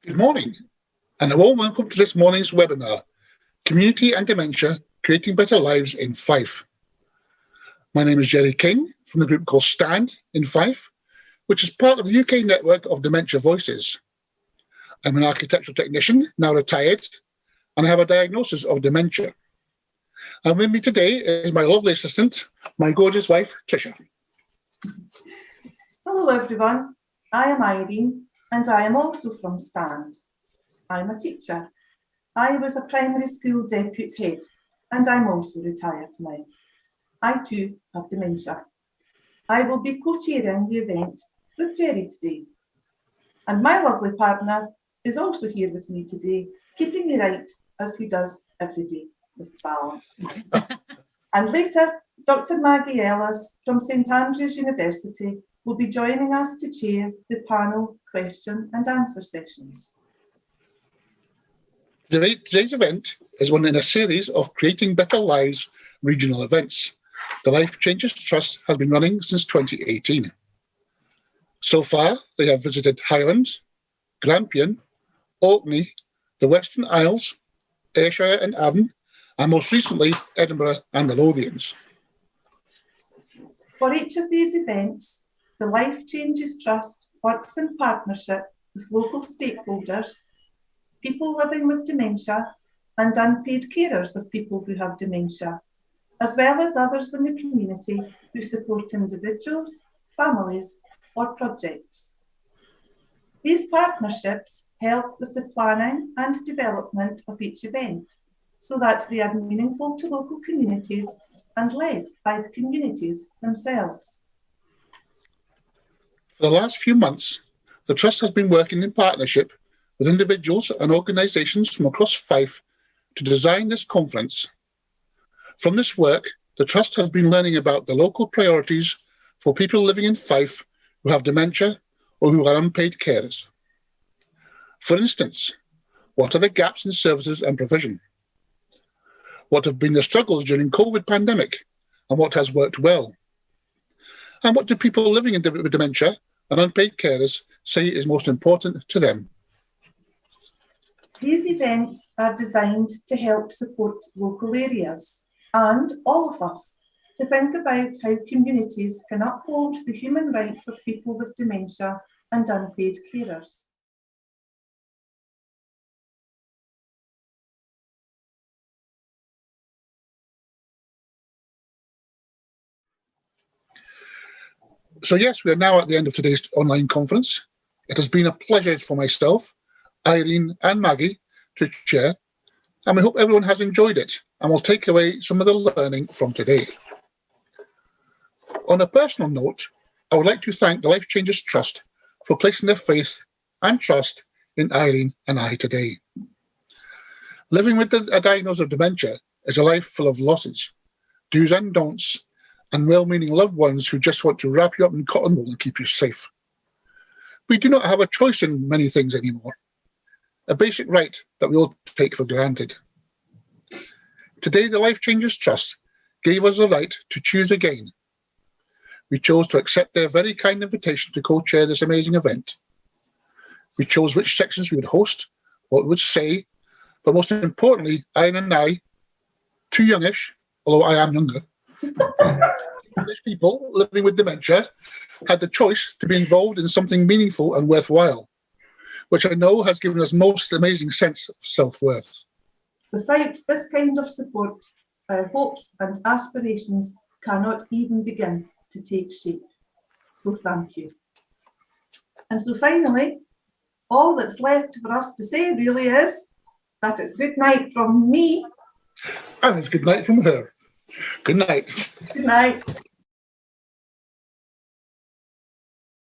Good morning, and a warm welcome to this morning's webinar, Community and Dementia, Creating Better Lives in Fife. My name is Jerry King from the group called STAND in Fife, which is part of the UK network of Dementia Voices. I'm an architectural technician, now retired, and I have a diagnosis of dementia. And with me today is my lovely assistant, my gorgeous wife, Tricia. Hello everyone, I am Irene and I am also from STAND. I'm a teacher. I was a primary school deputy head and I'm also retired now. I too have dementia. I will be co-chairing the event with Jerry today. And my lovely partner is also here with me today, keeping me right as he does every day, Mr. Fallon. And later, Dr. Maggie Ellis from St Andrews University will be joining us to chair the panel question and answer sessions. Today's event is one in a series of Creating Better Lives regional events. The Life Changes Trust has been running since 2018. So far, they have visited Highlands, Grampian, Orkney, the Western Isles, Ayrshire and Avon, and most recently, Edinburgh and the Lothians. For each of these events, the Life Changes Trust works in partnership with local stakeholders, people living with dementia, and unpaid carers of people who have dementia, as well as others in the community who support individuals, families, or projects. These partnerships help with the planning and development of each event so that they are meaningful to local communities and led by the communities themselves. For the last few months, the Trust has been working in partnership with individuals and organisations from across Fife to design this conference. From this work, the Trust has been learning about the local priorities for people living in Fife who have dementia or who are unpaid carers. For instance, what are the gaps in services and provision? What have been the struggles during COVID pandemic and what has worked well? And what do people living with dementia and unpaid carers say is most important to them? These events are designed to help support local areas and all of us to think about how communities can uphold the human rights of people with dementia and unpaid carers. So yes, we are now at the end of today's online conference. It has been a pleasure for myself, Irene and Maggie to chair, and we hope everyone has enjoyed it and will take away some of the learning from today. On a personal note, I would like to thank the Life Changes Trust for placing their faith and trust in Irene and I today. Living with a diagnosis of dementia is a life full of losses, do's and don'ts, and well-meaning loved ones who just want to wrap you up in cotton wool and keep you safe. We do not have a choice in many things anymore, a basic right that we all take for granted. Today, the Life Changes Trust gave us the right to choose again. We chose to accept their very kind invitation to co-chair this amazing event. We chose which sections we would host, what we would say, but most importantly, Irene and I, too youngish, although I am younger, English people living with dementia had the choice to be involved in something meaningful and worthwhile, which I know has given us most amazing sense of self-worth. Without this kind of support, our hopes and aspirations cannot even begin to take shape. So thank you. And so finally, all that's left for us to say really is that it's good night from me. And it's good night from her. Good night. Good night.